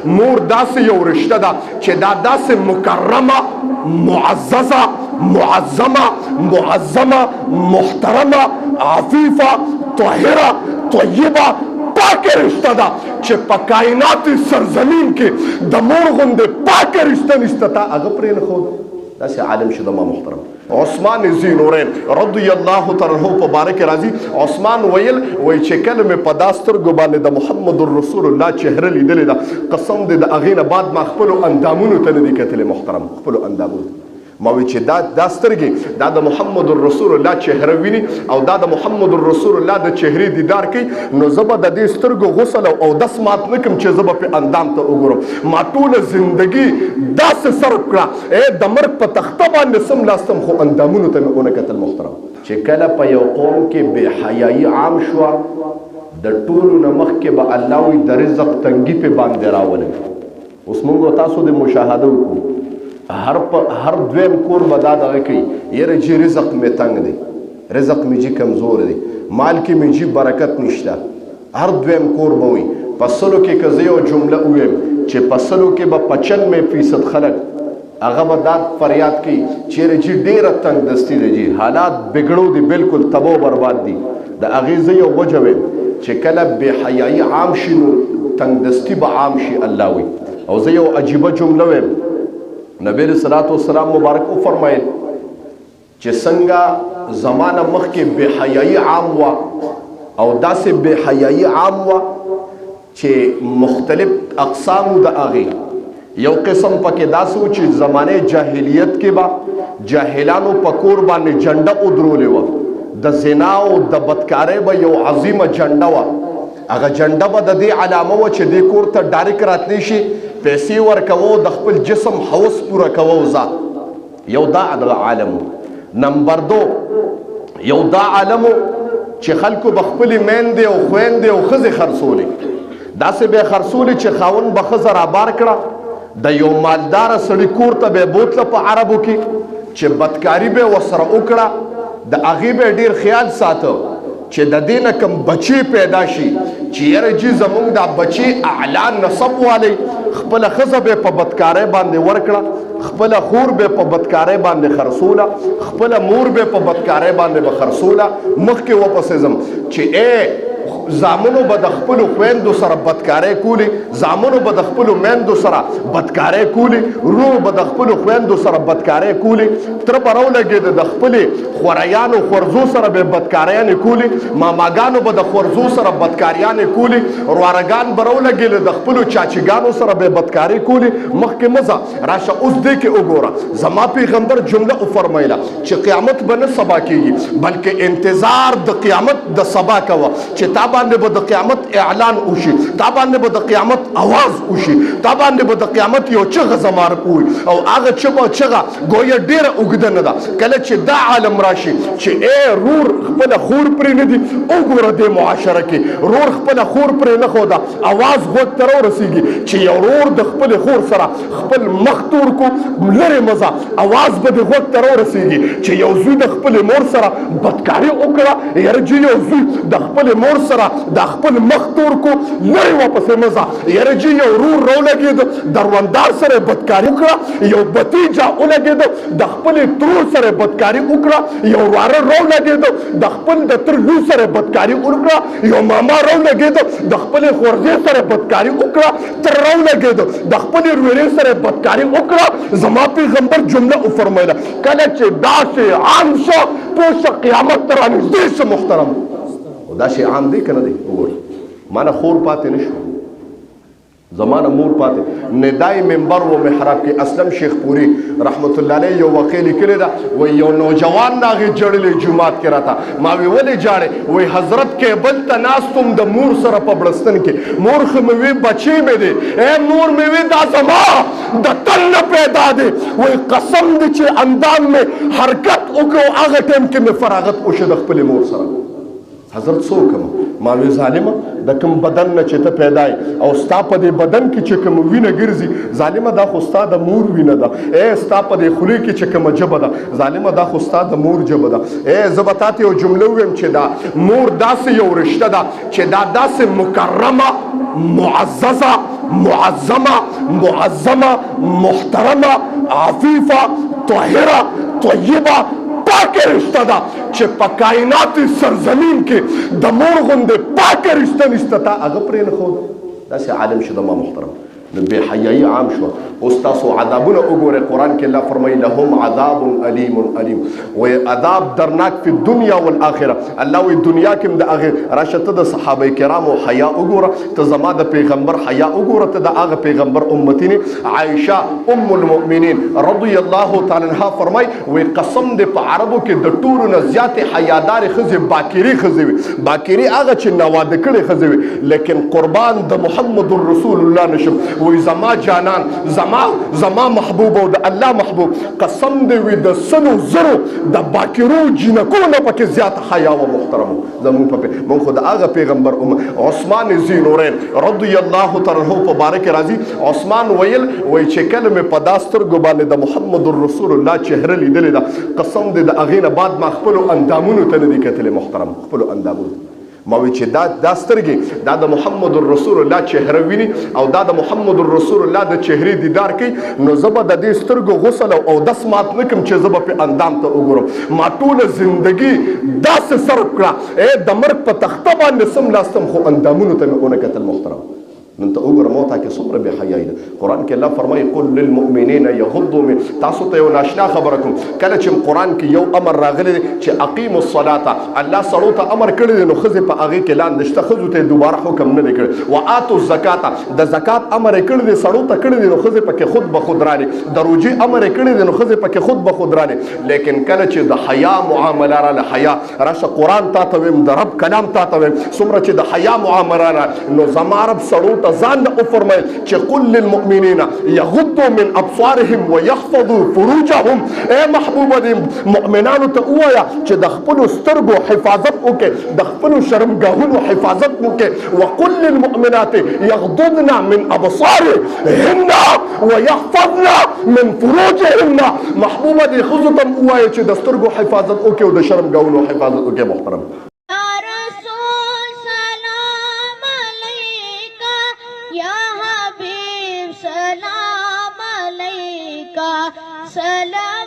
مور داسې یو رشته ده چې دا داسې مکرمه معززه معظمه معظمه محترمه عفیفه طاهره طیبه پاکه رشته ده چې په کائنات سرزمین کې د مور غوندې پاکه رشته نشته. تا هغه پرې نه ښود. داسې عالم شه زما محترم عثمان ذی نورین رضی الله تعالی عنہ په باره کې راځي. عثمان ویل وای چې کله مې په دا سترګو باندې د محمد رسول الله چهره لیدلې ده قسم دې د هغې نه بعد ما خپلو اندامونو ته نه دي کتلې محترم خپلو اندامونو. ما وی چې دا سترګې دا د محمد رسول الله چهره ویني او دا د محمد رسول الله د چهرې دیدار کوي نو زه به د دې سترګو غسل او اودس مات نه کړم چې زه به پې اندام ته وګورم. ما ټوله زندګي داسې صرف کړه د مرګ په تخته باندې سملاستم خو اندامونو ته مې ونه کتل محترم. چې کله په یو قوم کې بې حیایي عام شوه د ټولو نه مخکې به الله وي د رزق تنګي پې باندې راولوي. اوس موږ تاسو د مشاهده وکړو هر دویم کور به دا دغه کوي یاره جي رزق مې تنګ دی رزق مې جي کمزور دی مال کې مې جي برکت نشته. هر دویم کور به وي په سلو کې که زه یو جمله وویم چې په سلو کې به 95% خلک هغه به دا فریاد کوي چیرې جي ډېره تنګ دستي دی جي حالات بګړو دي بالکل تباہ و برباد دي. د هغې زه یو وجه ویم چې کله بې حیایي عام شي نو تنګ دستي به عام شي الله وي. او زه یو عجیبه جمله ویم نبی علیہ الصلوۃ والسلام مبارک فرمایل چې څنګه زمانه مخکې بے حیایي عام وا او داسې بے حیایي عام وا چې مختلف اقسامو د هغې یو قسم پکې داسې و چې زمانه جاهلیت کې به جاهلانو په کور باندې جنډه ودرولې وه د زنا او د بدکارۍ به یو عظیمه جنډه وه. هغه جنډه به د دې علامه وه چې دې کور ته ډایرکټ راتلی شي پیسې ورکوو د خپل جسم حوس پوره کوو ذات. یو دا عالم. نمبر 2 یو دا عالم چې خلکو به خپلې میندې او خویندې او ښځې خرڅولې داسې به یې خرڅولې چې خاوند به ښځه رابار کړه د یو مالداره سړي کور ته به یې بوتله په عربو کې چې بدکاري به یې ورسره وکړه د هغې به یې ډېر خیال ساته چې د دې نه کوم بچی پیدا شي چې یاره جي زمونږ دا بچی اعلی نسب والی خپله ښځه به په بدکارۍ باندې ورکړه خپله خور به په بدکارۍ باندې خرڅوله خپله مور به په بدکارۍ باندې به خرڅوله. مخکې وپسې ځم چې زامنو به د خپلو خویندو سره بدکارۍ کولې زامنو به د خپلو میندو سره بدکارۍ کولې ورور به د خپلو خویندو سره بدکارۍ کولې تره به راولګېده د خپلې خوریانو خورزو سره به بدکاریانې کولې ماماګانو به د خورزو سره بدکاریانې کولې وروارګان به راولګېدل د خپلو چاچیګانو سره به بدکارۍ کولې. مخکې مه ځه راشه اوس دې کې وګوره زما پیغمبر جمله وفرمیله چې قیامت به نه سبا کېږي بلکې انتظار د قیامت د سبا کوه چې تا باندې به د قیامت اعلان وشي تا باندې به د قیامت اواز وشي تا باندې به د قیامت یو چغه زمار وي او هغه چغه ګویا ډېره اوږده نه ده. کله چې دا عالم راشي چې رور خپله خور پرې نه دي وګوره دې معاشره کې رور خپله خور پرې نه ښوده اواز غوږ ته راورسېږي چې یو رور د خپلې خور سره خپل مخ تور کو لرې مزه اواز به دې غوږ ته راورسېږي چې یو زوی د خپلې مور سره بدکاري وکړه یاره جي یو زوی د خپلې مور سره د خپل مخ تور کو لرې واپسې مزه یاره جي یو رور راولګېده دروندار سره بدکاري وکړه یو بتیجه ولګېده د خپلې ترور سره بدکاري وکړه یو واره راولګېده د خپل د تر لور سره بدکاري وکړه یو ماما راولګېده د خپلې خورزې سره بدکاري وکړه تر راولګېده د خپلې ورورې سره بدکاري وکړه. زما پیغمبر جمله وفرمیله کله چې داسې عام شو پوه شه قیامت ته رانږدې شه محترم. دا شی عام دی که نه دی؟ وګورئ مانه خور پاتې نه شو زمانه مور پاتې ندای منبر و محراب کې اسلم شیخ پوری رحمت الله علیه یو واقع لیکلی ده وایي یو نوجوان هغې جړلې جومات کې راته ما وی ولې جاړې وایي حضرت کیبل ته ناستم د مور سره په بړستن کې مور خو مې وی بچی مې دی مور مې وی دا زما د تل نه پیدا دی وایي قسم دی چې اندام مې حرکت وکړو هغه ټایم کې مې فراغت وشو د خپلې مور سره. حضرت څوک ما وی ظالمه د کوم بدن نه چې ته پیدا یې او ستا په دې بدن کې چې کوم وینه ګرځي ظالمه دا خو ستا د مور وینه ده ستا په دې خولې کې چې کومه ژبه ده ظالمه دا خو ستا د مور ژبه ده. زه به تاته یو جمله ووایم چې دا مور داسې یو رشته ده چې دا داسې مکرمه معززه معظمه معظمه محترمه عفیفه طاهره طیبه پاکه رشته ده چې په کائنات سرزمین کې د مور غوندې پاکه رشته نشته تا هغه پرې نه ښوده داسې عالم شه زما محترم نو بې حیایي عام شوه اوس تاسو عذابونه وګورئ قرآن کې الله فرمایي لهم عذاب علیم علیم وایي عذاب درناک فی الدنیا والآخره الله وایي دنیا کې هم د هغې راشه ته د صحابه کرامو حیا وګوره ته زما د پیغمبر حیا وګوره ته د هغه پیغمبر امتینې عایشه ام المؤمنین رضی الله تعالی عنها فرمایي وایي قسم دې په عربو کې د ټولو نه زیاتې حیادارې ښځې باکرې ښځې وي باکرې هغه چې نواده کړې ښځې وي لیکن قربان د محمد رسول الله نشم وی زما جانان زما محبوب او د الله محبوب قسم دی وی د سلو زرو د باکرو جنکو نه پکې زیات حیا او محترم زمون په مونږ خو د هغه پیغمبر عثمان زینورین رضی الله تعالی عنہ په باره کې راځي عثمان ویل وی چې کله مې په داسترګو باندې د محمد رسول الله چهره لیدلې ده قسم دی د هغې نه بعد ما خپلو اندامونو ته نه دي کتلې محترم خپلو اندامونو ما وی چې دا سترګې دا د محمد رسول الله چهره ویني او دا د محمد رسول الله د چهرې دیدار کوي نو زه به د دې سترګو غسل او اودس مات نه کړم چې زه به پې اندام ته وګورم ما ټوله زندګي داسې صرف کړه د مرګ په تخته باندې سم لاستم خو اندامونو ته مې ونه کتل محترم نن ته وګوره موتا کې څومره بې حیایي ده قرآن کې الله فرمایي قل للمؤمنین یغضوا من تاسو ته یو ناشنا خبره کوم کله چې قرآن کې یو امر راغلی دی چې اقیموا الصلاة الله سړو ته امر کړی دی نو ښځې په هغې کې لاندې شته ښځو ته یې دوباره حکم نه دی کړی وآتوا الزکاة د زکات امر یې کړی دی سړو ته کړی دی نو ښځې پکې خود به خود رانې د روجې امر یې کړی دی نو ښځې پکې خود به خود رانې لیکن کله چې د حیا معامله راله حیا راشه قرآن تا ته ویم د رب کلام تا ته ویم څومره چې د حیا معامله راله نو زما رب سړو ته ځان او فرمایل چې قل للمؤمنین یغضوا من ابصارهم ويحفظوا فروجهم اے محبوب دې مؤمنانو ته ووایه چې د خپلو سترګو حفاظت وکړي د خپلو شرمګاهونو حفاظت وکړي وقل للمؤمنات یغضضن من ابصارهن ويحفظن من فروجهن محبوب دې ښځو ته ووایه چې د سترګو حفاظت وکړي او د شرمګاهونو حفاظت وکړي محترم سلام